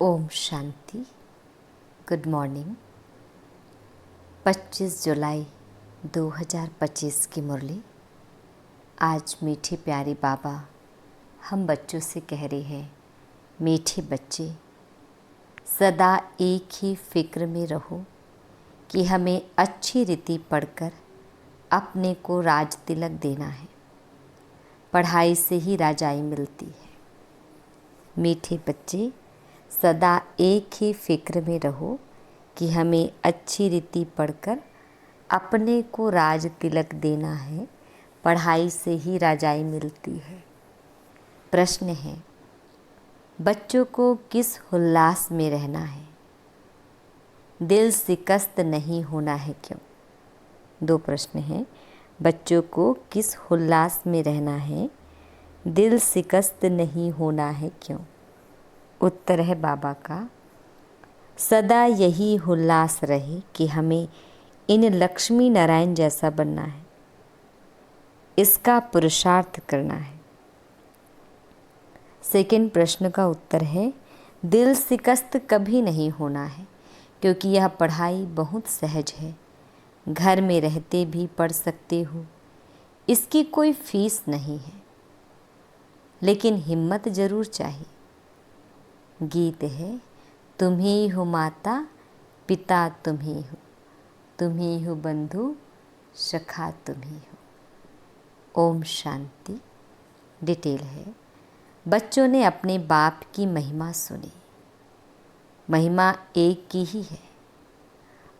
Om Shanti. Good morning. 25 जुलाई 2025 की मुरली। आज मीठे प्यारे बाबा हम बच्चों से कह रहे हैं, मीठे बच्चे सदा एक ही फिक्र में रहो कि हमें अच्छी रीति पढ़कर अपने को राज तिलक देना है। पढ़ाई से ही राजाई मिलती है। मीठे बच्चे सदा एक ही फिक्र में रहो कि हमें अच्छी रीति पढ़कर अपने को राज तिलक देना है। पढ़ाई से ही राजाई मिलती है। प्रश्न है, बच्चों को किस उल्लास में रहना है? दिल शिकस्त नहीं होना है क्यों? दो प्रश्न हैं। बच्चों को किस उल्लास में रहना है? दिल शिकस्त नहीं होना है क्यों? उत्तर है बाबा का, सदा यही उल्लास रहे कि हमें इन लक्ष्मी नारायण जैसा बनना है। इसका पुरुषार्थ करना है। सेकंड प्रश्न का उत्तर है, दिल शिकस्त कभी नहीं होना है क्योंकि यह पढ़ाई बहुत सहज है। घर में रहते भी पढ़ सकते हो। इसकी कोई फीस नहीं है, लेकिन हिम्मत जरूर चाहिए। गीत है, तुम ही हो माता पिता, तुम ही हो बंधु सखा, तुम ही हो। ओम शांति। डिटेल है, बच्चों ने अपने बाप की महिमा सुनी। महिमा एक की ही है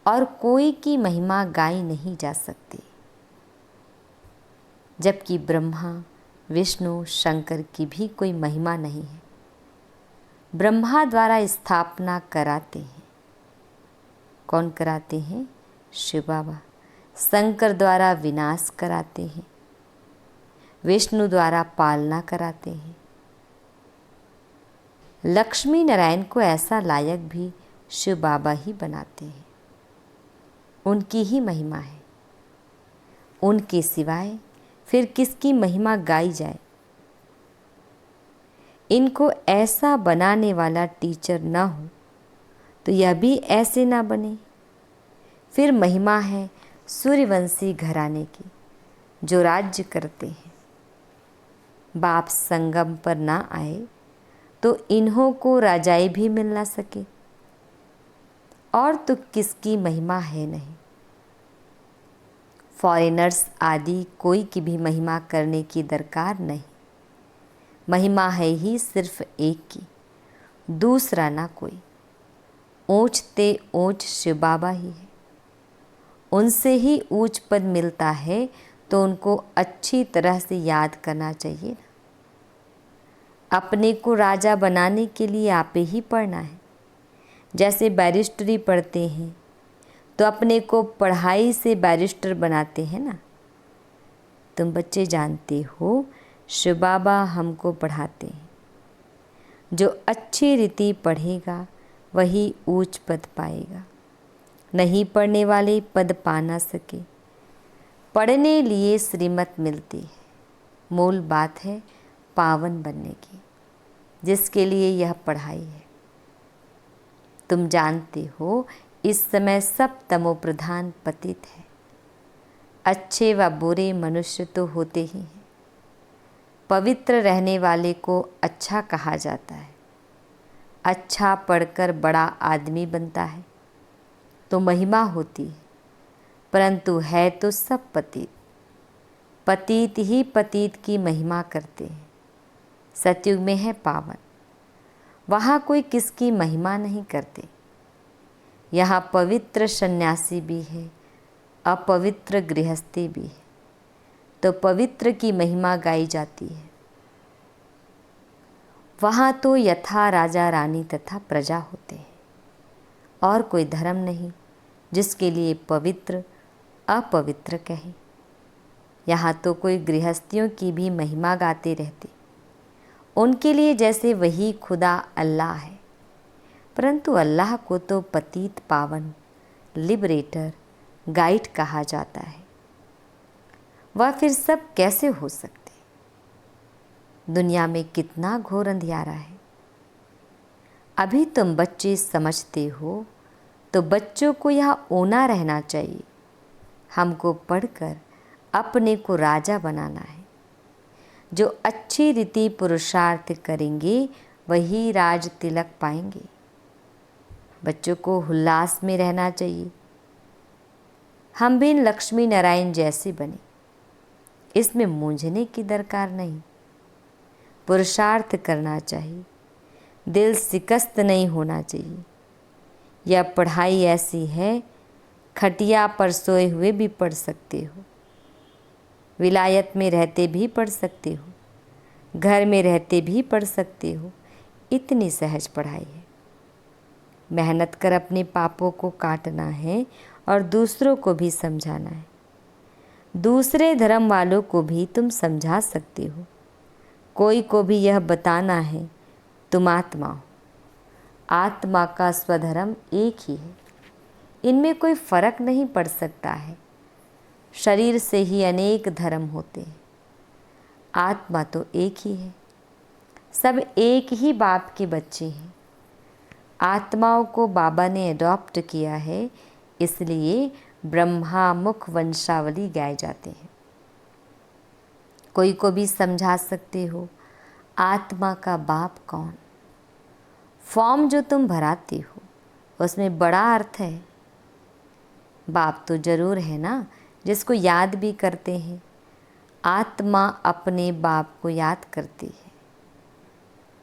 और कोई की महिमा गाई नहीं जा सकती। जबकि ब्रह्मा विष्णु शंकर की भी कोई महिमा नहीं है। ब्रह्मा द्वारा स्थापना कराते हैं। कौन कराते हैं? शिव बाबा। शंकर द्वारा विनाश कराते हैं। विष्णु द्वारा पालना कराते हैं। लक्ष्मी नारायण को ऐसा लायक भी शिव बाबा ही बनाते हैं। उनकी ही महिमा है। उनके सिवाय फिर किसकी महिमा गाई जाए? इनको ऐसा बनाने वाला टीचर ना हो तो यह भी ऐसे ना बने। फिर महिमा है सूर्यवंशी घराने की, जो राज्य करते हैं। बाप संगम पर ना आए तो इन्हों को राजाई भी मिल ना सके। और तो किसकी महिमा है नहीं। फॉरेनर्स आदि कोई की भी महिमा करने की दरकार नहीं। महिमा है ही सिर्फ एक की, दूसरा ना कोई। ऊंच ते ऊंच शिव बाबा ही है। उनसे ही ऊंच पद मिलता है तो उनको अच्छी तरह से याद करना चाहिए ना। अपने को राजा बनाने के लिए आपे ही पढ़ना है। जैसे बैरिस्टरी पढ़ते हैं तो अपने को पढ़ाई से बैरिस्टर बनाते हैं ना। तुम बच्चे जानते हो, शिव बाबा हमको पढ़ाते हैं। जो अच्छी रीति पढ़ेगा वही ऊंच पद पाएगा। नहीं पढ़ने वाले पद पा ना सके। पढ़ने लिए श्रीमत मिलती है। मूल बात है पावन बनने की, जिसके लिए यह पढ़ाई है। तुम जानते हो, इस समय सब तमोप्रधान पतित है। अच्छे व बुरे मनुष्य तो होते ही हैं। पवित्र रहने वाले को अच्छा कहा जाता है। अच्छा पढ़कर बड़ा आदमी बनता है तो महिमा होती है, परंतु है तो सब पतित। पतित ही पतित की महिमा करते हैं। सतयुग में है पावन, वहाँ कोई किसकी महिमा नहीं करते। यहाँ पवित्र सन्यासी भी है, अपवित्र गृहस्थी भी है, तो पवित्र की महिमा गाई जाती है। वहाँ तो यथा राजा रानी तथा प्रजा होते हैं और कोई धर्म नहीं जिसके लिए पवित्र अपवित्र कहे। यहाँ तो कोई गृहस्थियों की भी महिमा गाते रहते। उनके लिए जैसे वही खुदा अल्लाह है, परंतु अल्लाह को तो पतित पावन लिबरेटर गाइड कहा जाता है। वह फिर सब कैसे हो सकते? दुनिया में कितना घोर अंधियारा है। अभी तुम बच्चे समझते हो तो बच्चों को यहाँ ओना रहना चाहिए। हमको पढ़कर अपने को राजा बनाना है। जो अच्छी रीति पुरुषार्थ करेंगे वही राज तिलक पाएंगे। बच्चों को उल्लास में रहना चाहिए। हम भी लक्ष्मी नारायण जैसे बने, इसमें मूंझने की दरकार नहीं। पुरुषार्थ करना चाहिए, दिल शिकस्त नहीं होना चाहिए। यह पढ़ाई ऐसी है, खटिया पर सोए हुए भी पढ़ सकते हो, विलायत में रहते भी पढ़ सकते हो, घर में रहते भी पढ़ सकते हो। इतनी सहज पढ़ाई है। मेहनत कर अपने पापों को काटना है और दूसरों को भी समझाना है। दूसरे धर्म वालों को भी तुम समझा सकते हो। कोई को भी यह बताना है तुम आत्मा हो। आत्मा का स्वधर्म एक ही है, इनमें कोई फर्क नहीं पड़ सकता है। शरीर से ही अनेक धर्म होते हैं, आत्मा तो एक ही है। सब एक ही बाप के बच्चे हैं। आत्माओं को बाबा ने अडॉप्ट किया है, इसलिए ब्रह्मा मुख वंशावली गाए जाते हैं। कोई को भी समझा सकते हो आत्मा का बाप कौन। फॉर्म जो तुम भराते हो उसमें बड़ा अर्थ है। बाप तो जरूर है ना, जिसको याद भी करते हैं। आत्मा अपने बाप को याद करती है।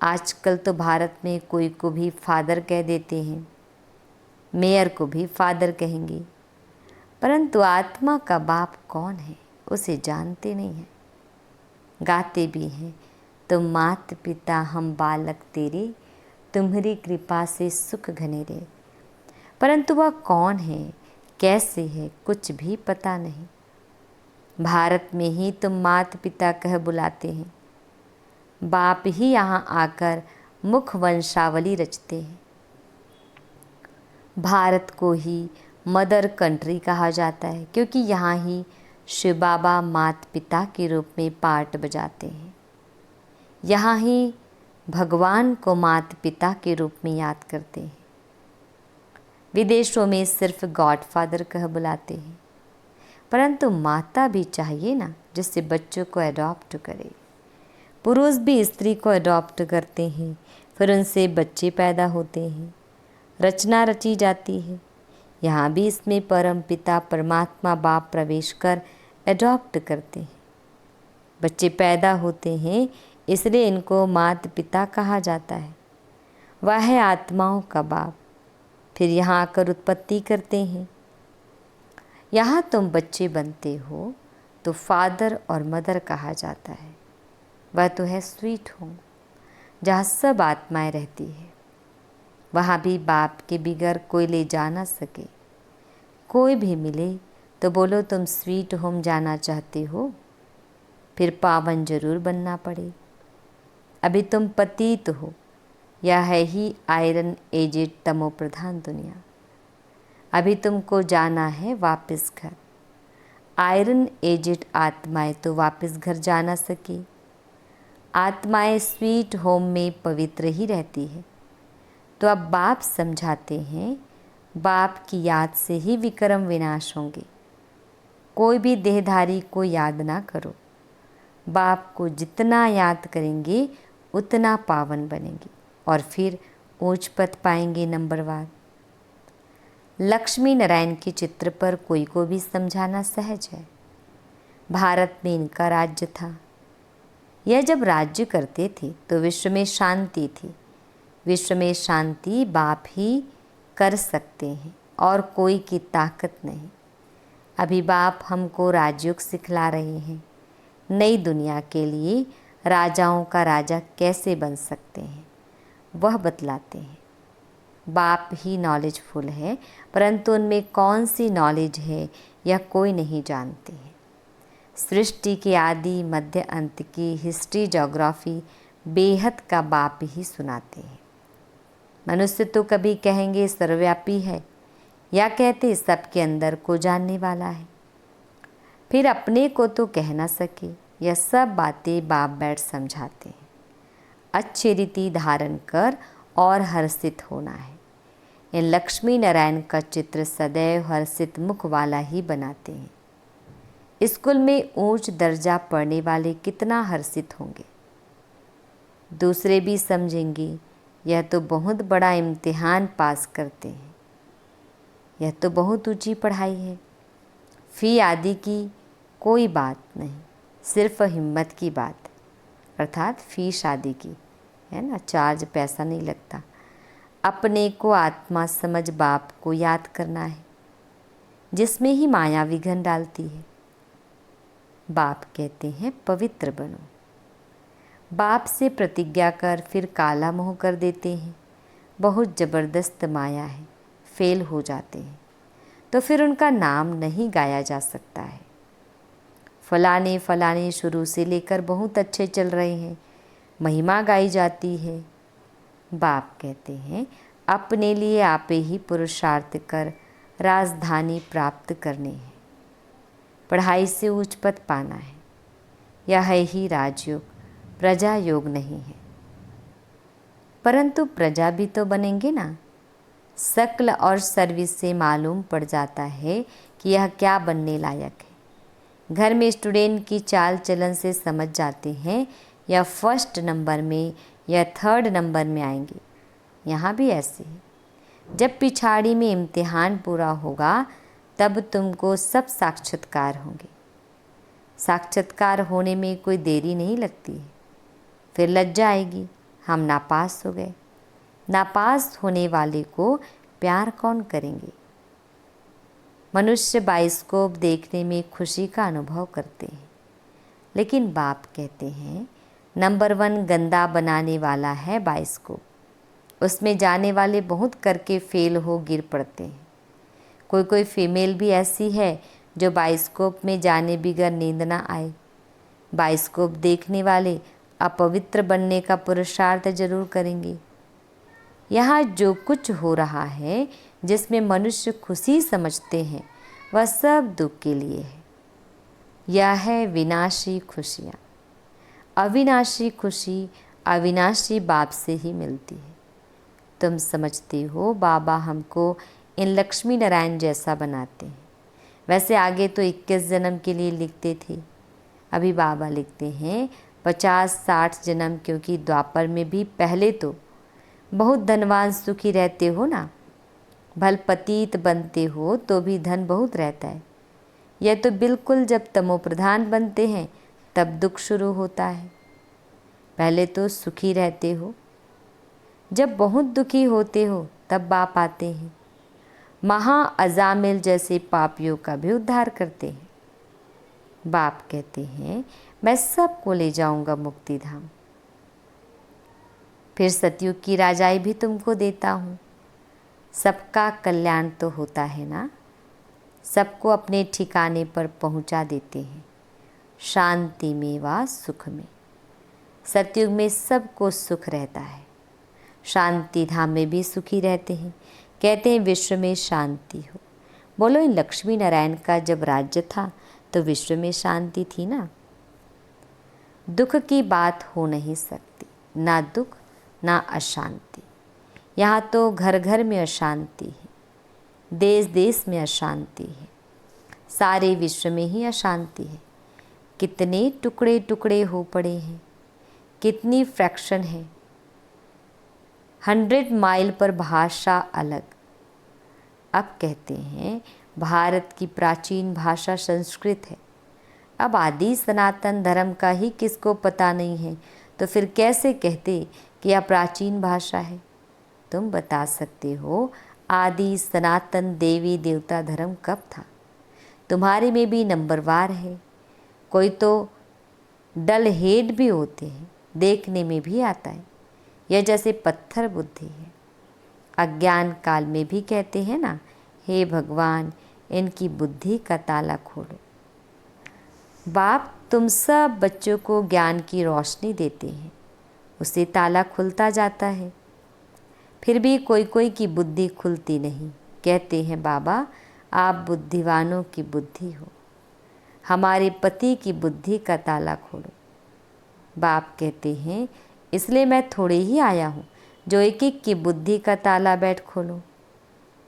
आजकल तो भारत में कोई को भी फादर कह देते हैं, मेयर को भी फादर कहेंगे, परंतु आत्मा का बाप कौन है उसे जानते नहीं हैं। गाते भी हैं, तुम मात पिता हम बालक तेरे, तुम्हारी कृपा से सुख घने रे। परंतु वह कौन है, कैसे है, कुछ भी पता नहीं। भारत में ही तुम मात पिता कह बुलाते हैं, बाप ही यहाँ आकर मुख वंशावली रचते हैं। भारत को ही मदर कंट्री कहा जाता है, क्योंकि यहाँ ही शिव बाबा मात पिता के रूप में पार्ट बजाते हैं। यहाँ ही भगवान को मात पिता के रूप में याद करते हैं। विदेशों में सिर्फ गॉड फादर कह बुलाते हैं, परंतु माता भी चाहिए ना, जिससे बच्चों को अडॉप्ट करे। पुरुष भी स्त्री को अडॉप्ट करते हैं, फिर उनसे बच्चे पैदा होते हैं, रचना रची जाती है। यहाँ भी इसमें परम पिता परमात्मा बाप प्रवेश कर अडॉप्ट करते हैं। बच्चे पैदा होते हैं, इसलिए इनको मात पिता कहा जाता है। वह है आत्माओं का बाप। फिर यहाँ आकर उत्पत्ति करते हैं। यहाँ तुम बच्चे बनते हो तो फादर और मदर कहा जाता है। वह तो है स्वीट होम, जहाँ सब आत्माएं रहती है। वहाँ भी बाप के बिगर कोई ले जा ना सके। कोई भी मिले तो बोलो तुम स्वीट होम जाना चाहते हो, फिर पावन जरूर बनना पड़े। अभी तुम पतित हो, यह है ही आयरन एजेड तमो प्रधान दुनिया। अभी तुमको जाना है वापस घर। आयरन एजेड आत्माएं तो वापस घर जा ना सके। आत्माएं स्वीट होम में पवित्र ही रहती है। तो अब बाप समझाते हैं, बाप की याद से ही विक्रम विनाश होंगे। कोई भी देहधारी को याद ना करो। बाप को जितना याद करेंगे उतना पावन बनेंगे और फिर ऊंच पद पाएंगे नंबरवार। लक्ष्मी नारायण के चित्र पर कोई को भी समझाना सहज है। भारत में इनका राज्य था। यह जब राज्य करते थे तो विश्व में शांति थी। विश्व में शांति बाप ही कर सकते हैं और कोई की ताकत नहीं। अभी बाप हमको राजयोग सिखला रहे हैं। नई दुनिया के लिए राजाओं का राजा कैसे बन सकते हैं वह बतलाते हैं। बाप ही नॉलेजफुल है, परंतु उनमें कौन सी नॉलेज है यह कोई नहीं जानते हैं। सृष्टि के आदि मध्य अंत की हिस्ट्री ज्योग्राफी बेहद का बाप ही सुनाते हैं। मनुष्य तो कभी कहेंगे सर्वव्यापी है, या कहते सबके अंदर को जानने वाला है। फिर अपने को तो कह ना सके। यह सब बातें बाप बैठ समझाते हैं। अच्छी रीति धारण कर और हर्षित होना है। इन लक्ष्मी नारायण का चित्र सदैव हर्षित मुख वाला ही बनाते हैं। स्कूल में ऊंच दर्जा पढ़ने वाले कितना हर्षित होंगे। दूसरे भी समझेंगे यह तो बहुत बड़ा इम्तिहान पास करते हैं, यह तो बहुत ऊंची पढ़ाई है। फ़ी आदि की कोई बात नहीं, सिर्फ हिम्मत की बात, अर्थात फ़ी शादी की है ना, चार्ज पैसा नहीं लगता। अपने को आत्मा समझ बाप को याद करना है, जिसमें ही माया विघन डालती है। बाप कहते हैं पवित्र बनो। बाप से प्रतिज्ञा कर फिर काला मोह कर देते हैं। बहुत ज़बरदस्त माया है, फेल हो जाते हैं तो फिर उनका नाम नहीं गाया जा सकता है। फलाने फलाने शुरू से लेकर बहुत अच्छे चल रहे हैं, महिमा गाई जाती है। बाप कहते हैं अपने लिए आप ही पुरुषार्थ कर राजधानी प्राप्त करनी है, पढ़ाई से उच्च पद पाना है। यह है ही राजयोग, प्रजा योग नहीं है। परंतु प्रजा भी तो बनेंगे ना। शक्ल और सर्विस से मालूम पड़ जाता है कि यह क्या बनने लायक है। घर में स्टूडेंट की चाल चलन से समझ जाते हैं या फर्स्ट नंबर में या थर्ड नंबर में आएंगे। यहाँ भी ऐसे ही। जब पिछाड़ी में इम्तिहान पूरा होगा तब तुमको सब साक्षात्कार होंगे। साक्षात्कार होने में कोई देरी नहीं लगती है। फिर लज्जा आएगी, हम नापास हो गए। नापास होने वाले को प्यार कौन करेंगे। मनुष्य बाइस्कोप देखने में खुशी का अनुभव करते हैं, लेकिन बाप कहते हैं नंबर 1 गंदा बनाने वाला है बाइस्कोप। उसमें जाने वाले बहुत करके फेल हो गिर पड़ते हैं। कोई कोई फीमेल भी ऐसी है जो बाइस्कोप में जाने बिगर नींद ना आए। बाइस्कोप देखने वाले अपवित्र बनने का पुरुषार्थ जरूर करेंगे। यहाँ जो कुछ हो रहा है जिसमें मनुष्य खुशी समझते हैं वह सब दुख के लिए है। यह है विनाशी खुशियाँ। अविनाशी खुशी अविनाशी बाप से ही मिलती है। तुम समझते हो बाबा हमको इन लक्ष्मी नारायण जैसा बनाते हैं। वैसे आगे तो 21 जन्म के लिए लिखते थे, अभी बाबा लिखते हैं 50-60 जन्म, क्योंकि द्वापर में भी पहले तो बहुत धनवान सुखी रहते हो ना। भल पतित बनते हो तो भी धन बहुत रहता है। यह तो बिल्कुल जब तमोप्रधान बनते हैं तब दुख शुरू होता है। पहले तो सुखी रहते हो, जब बहुत दुखी होते हो तब बाप आते हैं। महा अजामिल जैसे पापियों का भी उद्धार करते हैं। बाप कहते हैं मैं सबको ले जाऊंगा मुक्ति धाम। फिर सतयुग की राजाई भी तुमको देता हूँ। सबका कल्याण तो होता है ना। सबको अपने ठिकाने पर पहुँचा देते हैं, शांति में व सुख में। सतयुग में सबको सुख रहता है, शांति धाम में भी सुखी रहते हैं। कहते हैं विश्व में शांति हो। बोलो इन लक्ष्मी नारायण का जब राज्य था तो विश्व में शांति थी ना। दुख की बात हो नहीं सकती, ना दुख ना अशांति। यहाँ तो घर घर में अशांति है, देश देश में अशांति है, सारे विश्व में ही अशांति है। कितने टुकड़े टुकड़े हो पड़े हैं, कितनी फ्रैक्शन है। 100 माइल पर भाषा अलग। अब कहते हैं भारत की प्राचीन भाषा संस्कृत है। अब आदि सनातन धर्म का ही किसको पता नहीं है, तो फिर कैसे कहते कि यह प्राचीन भाषा है। तुम बता सकते हो आदि सनातन देवी देवता धर्म कब था। तुम्हारे में भी नंबरवार है। कोई तो डल हेड भी होते हैं, देखने में भी आता है। यह जैसे पत्थर बुद्धि है। अज्ञान काल में भी कहते हैं ना, हे भगवान इनकी बुद्धि का ताला खोलो। बाप तुम सब बच्चों को ज्ञान की रोशनी देते हैं, उससे ताला खुलता जाता है। फिर भी कोई कोई की बुद्धि खुलती नहीं। कहते हैं बाबा आप बुद्धिवानों की बुद्धि हो, हमारे पति की बुद्धि का ताला खोलो। बाप कहते हैं इसलिए मैं थोड़े ही आया हूँ, जो एक एक की बुद्धि का ताला बैठ खोलो,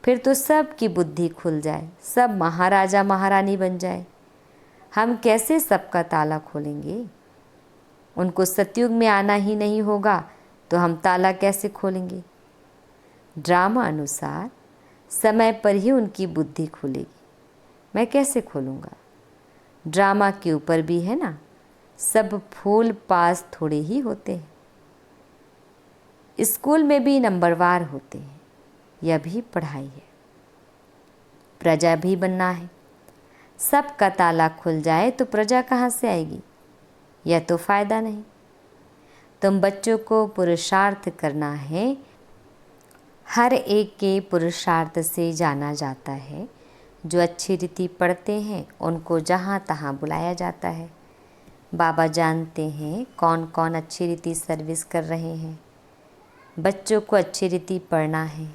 फिर तो सब की बुद्धि खुल जाए, सब महाराजा महारानी बन जाए। हम कैसे सबका ताला खोलेंगे? उनको सतयुग में आना ही नहीं होगा तो हम ताला कैसे खोलेंगे? ड्रामा अनुसार समय पर ही उनकी बुद्धि खुलेगी, मैं कैसे खोलूँगा? ड्रामा के ऊपर भी है ना, सब फूल पास थोड़े ही होते हैं। स्कूल में भी नंबरवार होते हैं, यह भी पढ़ाई है। प्रजा भी बनना है, सबका ताला खुल जाए तो प्रजा कहाँ से आएगी? यह तो फायदा नहीं। तुम बच्चों को पुरुषार्थ करना है, हर एक के पुरुषार्थ से जाना जाता है। जो अच्छी रीति पढ़ते हैं उनको जहाँ तहाँ बुलाया जाता है। बाबा जानते हैं कौन कौन अच्छी रीति सर्विस कर रहे हैं। बच्चों को अच्छी रीति पढ़ना है,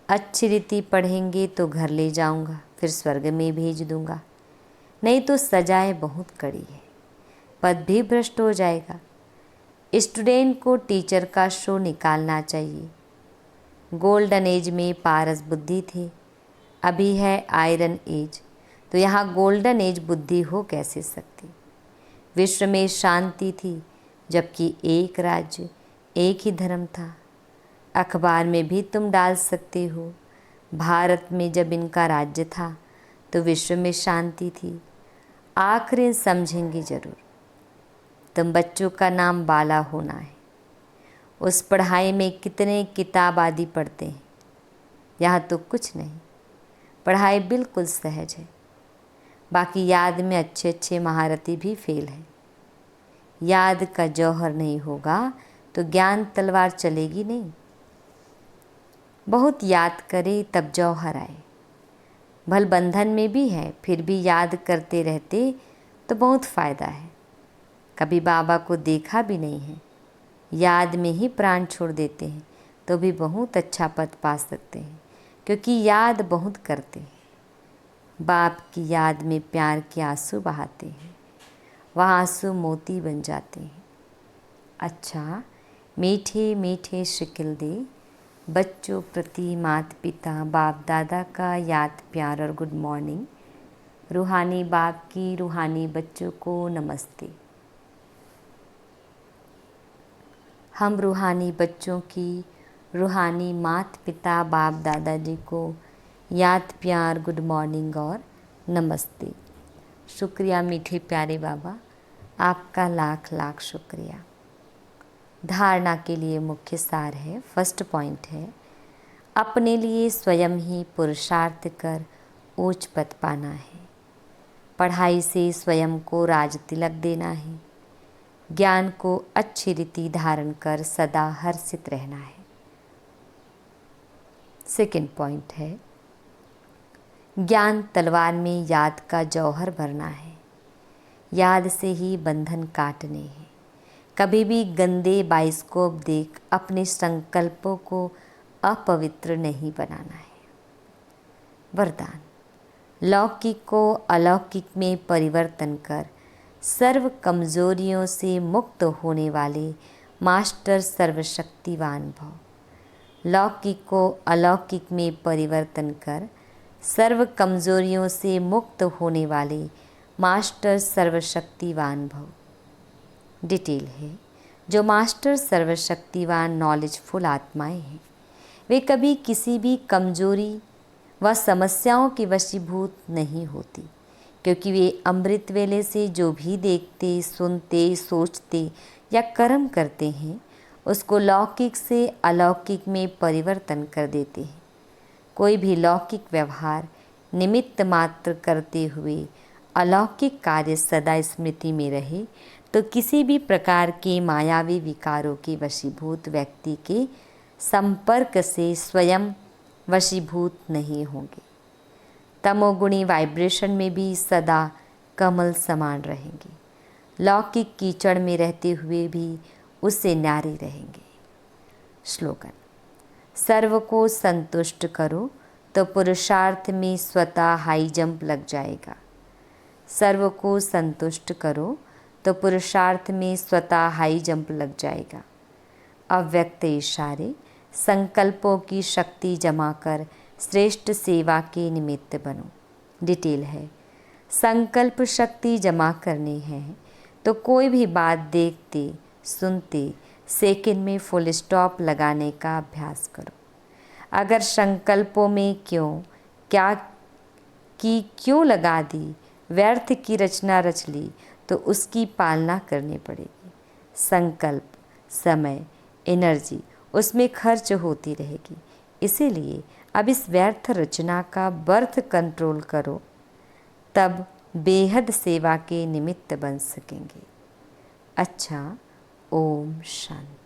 अच्छी रीति पढ़ेंगे तो घर ले जाऊंगा, फिर स्वर्ग में भेज दूंगा। नहीं तो सजाएं बहुत कड़ी है, पद भी भ्रष्ट हो जाएगा। स्टूडेंट को टीचर का शो निकालना चाहिए। गोल्डन एज में पारस बुद्धि थी, अभी है आयरन एज, तो यहाँ गोल्डन एज बुद्धि हो कैसे सकती? विश्व में शांति थी जबकि एक राज्य एक ही धर्म था। अखबार में भी तुम डाल सकते हो, भारत में जब इनका राज्य था तो विश्व में शांति थी। आखिर समझेंगे ज़रूर। तुम बच्चों का नाम बाला होना है। उस पढ़ाई में कितने किताब आदि पढ़ते हैं, यहाँ तो कुछ नहीं। पढ़ाई बिल्कुल सहज है, बाकी याद में अच्छे अच्छे महारथी भी फेल है। याद का जौहर नहीं होगा तो ज्ञान तलवार चलेगी नहीं। बहुत याद करे तब जौहर आए। भल बंधन में भी है, फिर भी याद करते रहते तो बहुत फ़ायदा है। कभी बाबा को देखा भी नहीं है, याद में ही प्राण छोड़ देते हैं तो भी बहुत अच्छा पद पा सकते हैं, क्योंकि याद बहुत करते हैं। बाप की याद में प्यार के आंसू बहाते हैं, वह आंसू मोती बन जाते हैं। अच्छा, मीठे मीठे शिकिल दे बच्चों प्रति माता पिता बाप दादा का याद प्यार और गुड मॉर्निंग। रूहानी बाप की रूहानी बच्चों को नमस्ते। हम रूहानी बच्चों की रूहानी माता पिता बाप दादाजी को याद प्यार गुड मॉर्निंग और नमस्ते। शुक्रिया मीठे प्यारे बाबा, आपका लाख लाख शुक्रिया। धारणा के लिए मुख्य सार है, फर्स्ट पॉइंट है, अपने लिए स्वयं ही पुरुषार्थ कर ऊंच पद पाना है। पढ़ाई से स्वयं को राज तिलक देना है। ज्ञान को अच्छी रीति धारण कर सदा हर्षित रहना है। सेकंड पॉइंट है, ज्ञान तलवार में याद का जौहर भरना है। याद से ही बंधन काटने हैं। कभी भी गंदे बाइस्कोप देख अपने संकल्पों को अपवित्र नहीं बनाना है। वरदान, लौकिक को अलौकिक में परिवर्तन कर सर्व कमजोरियों से मुक्त होने वाले मास्टर सर्वशक्तिवान भव। लौकिक को अलौकिक में परिवर्तन कर सर्व कमजोरियों से मुक्त होने वाले मास्टर सर्वशक्तिवान भव। डिटेल है, जो मास्टर सर्वशक्तिवान नॉलेजफुल आत्माएं हैं, वे कभी किसी भी कमजोरी व समस्याओं की वशीभूत नहीं होती, क्योंकि वे अमृत वेले से जो भी देखते, सुनते, सोचते या कर्म करते हैं उसको लौकिक से अलौकिक में परिवर्तन कर देते हैं। कोई भी लौकिक व्यवहार निमित्त मात्र करते हुए अलौकिक कार्य सदा स्मृति में रहे तो किसी भी प्रकार के मायावी विकारों के वशीभूत व्यक्ति के संपर्क से स्वयं वशीभूत नहीं होंगे। तमोगुणी वाइब्रेशन में भी सदा कमल समान रहेंगे। लौकिक कीचड़ में रहते हुए भी उससे न्यारे रहेंगे। श्लोगन, सर्व को संतुष्ट करो तो पुरुषार्थ में स्वतः हाई जंप लग जाएगा। सर्व को संतुष्ट करो तो पुरुषार्थ में स्वतः हाई जंप लग जाएगा। अव्यक्त इशारे संकल्पों की शक्ति जमा कर श्रेष्ठ सेवा के निमित्त बनो। डिटेल है, संकल्प शक्ति जमा करनी है तो कोई भी बात देखते सुनते सेकंड में फुल स्टॉप लगाने का अभ्यास करो। अगर संकल्पों में क्यों लगा दी, व्यर्थ की रचना रच ली तो उसकी पालना करनी पड़ेगी। संकल्प, समय, एनर्जी उसमें खर्च होती रहेगी। इसीलिए अब इस व्यर्थ रचना का बर्थ कंट्रोल करो, तब बेहद सेवा के निमित्त बन सकेंगे। अच्छा, ओम शांति।